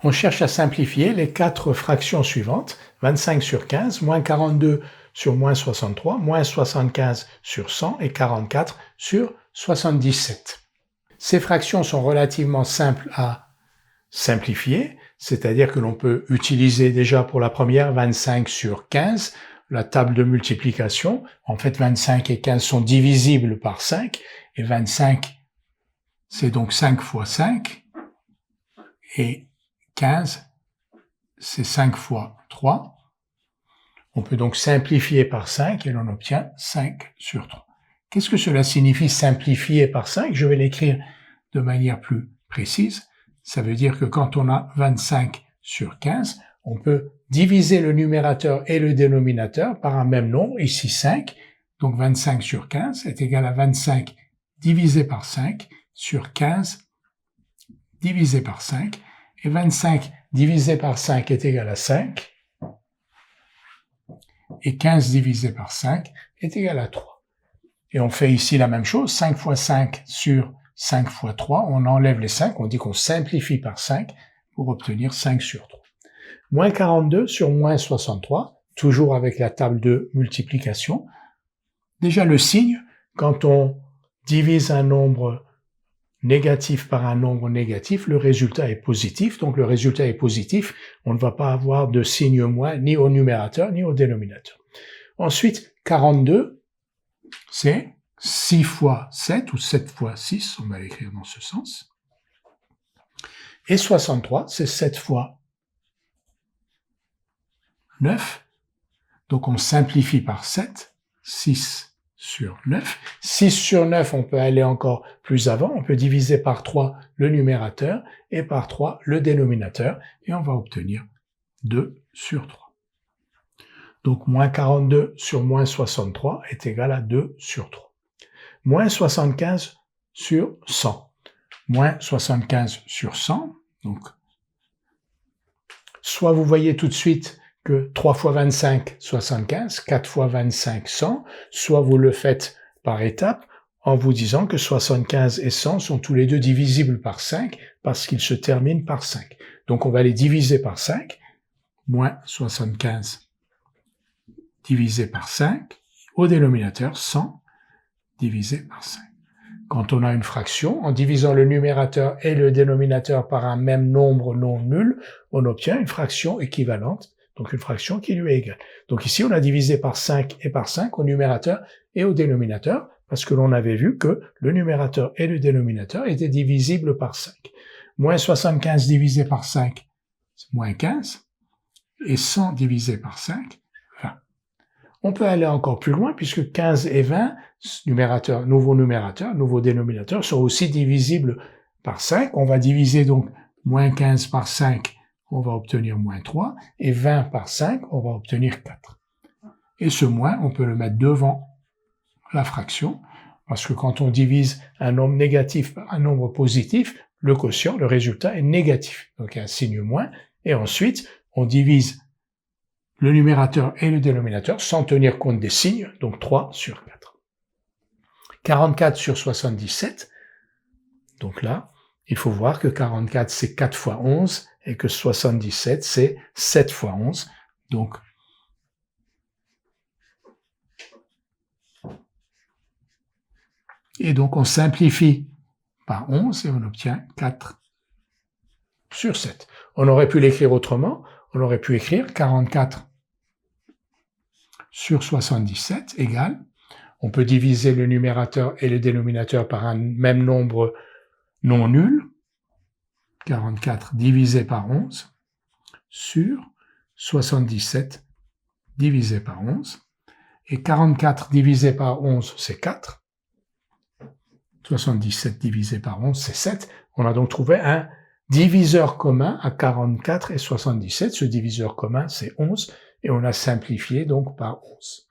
On cherche à simplifier les quatre fractions suivantes, 25 sur 15, moins 42 sur moins 63, moins 75 sur 100 et 44 sur 77. Ces fractions sont relativement simples à simplifier, c'est-à-dire que l'on peut utiliser déjà pour la première 25 sur 15, la table de multiplication. En fait, 25 et 15 sont divisibles par 5, et 25, c'est donc 5 fois 5, et 15, c'est 5 fois 3. On peut donc simplifier par 5 et l'on obtient 5 sur 3. Qu'est-ce que cela signifie simplifier par 5? Je vais l'écrire de manière plus précise. Ça veut dire que quand on a 25 sur 15, on peut diviser le numérateur et le dénominateur par un même nombre, ici 5. Donc 25 sur 15 est égal à 25 divisé par 5 sur 15 divisé par 5. Et 25 divisé par 5 est égal à 5. Et 15 divisé par 5 est égal à 3. Et on fait ici la même chose, 5 fois 5 sur 5 fois 3, on enlève les 5, on dit qu'on simplifie par 5 pour obtenir 5 sur 3. Moins 42 sur moins 63, toujours avec la table de multiplication. Déjà le signe, quand on divise un nombre négatif par un nombre négatif, le résultat est positif. Donc le résultat est positif, on ne va pas avoir de signe moins ni au numérateur ni au dénominateur. Ensuite, 42, c'est 6 fois 7 ou 7 fois 6, on va l'écrire dans ce sens. Et 63, c'est 7 fois 9. Donc on simplifie par 7, 6 sur 9. 6 sur 9, on peut aller encore plus avant, on peut diviser par 3 le numérateur et par 3 le dénominateur, et on va obtenir 2 sur 3. Donc moins 42 sur moins 63 est égal à 2 sur 3. Moins 75 sur 100. Moins 75 sur 100, donc soit vous voyez tout de suite que 3 fois 25, 75, 4 fois 25, 100, soit vous le faites par étapes en vous disant que 75 et 100 sont tous les deux divisibles par 5 parce qu'ils se terminent par 5. Donc on va les diviser par 5, moins 75 divisé par 5, au dénominateur 100 divisé par 5. Quand on a une fraction, en divisant le numérateur et le dénominateur par un même nombre non nul, on obtient une fraction équivalente, donc une fraction qui lui est égale. Donc ici, on a divisé par 5 et par 5 au numérateur et au dénominateur, parce que l'on avait vu que le numérateur et le dénominateur étaient divisibles par 5. Moins 75 divisé par 5, c'est moins 15, et 100 divisé par 5, 20. On peut aller encore plus loin, puisque 15 et 20, nouveau dénominateur, sont aussi divisibles par 5. On va diviser donc moins 15 par 5, on va obtenir moins 3, et 20 par 5, on va obtenir 4. Et ce moins, on peut le mettre devant la fraction, parce que quand on divise un nombre négatif par un nombre positif, le quotient, le résultat est négatif. Donc il y a un signe moins, et ensuite, on divise le numérateur et le dénominateur sans tenir compte des signes, donc 3 sur 4. 44 sur 77, donc là, il faut voir que 44 c'est 4 fois 11 et que 77 c'est 7 fois 11, donc on simplifie par 11 et on obtient 4 sur 7. On aurait pu l'écrire autrement, on aurait pu écrire 44 sur 77 égale, on peut diviser le numérateur et le dénominateur par un même nombre non nul, 44 divisé par 11, sur 77 divisé par 11, et 44 divisé par 11, c'est 4, 77 divisé par 11, c'est 7. On a donc trouvé un diviseur commun à 44 et 77. Ce diviseur commun, c'est 11, et on a simplifié donc par 11.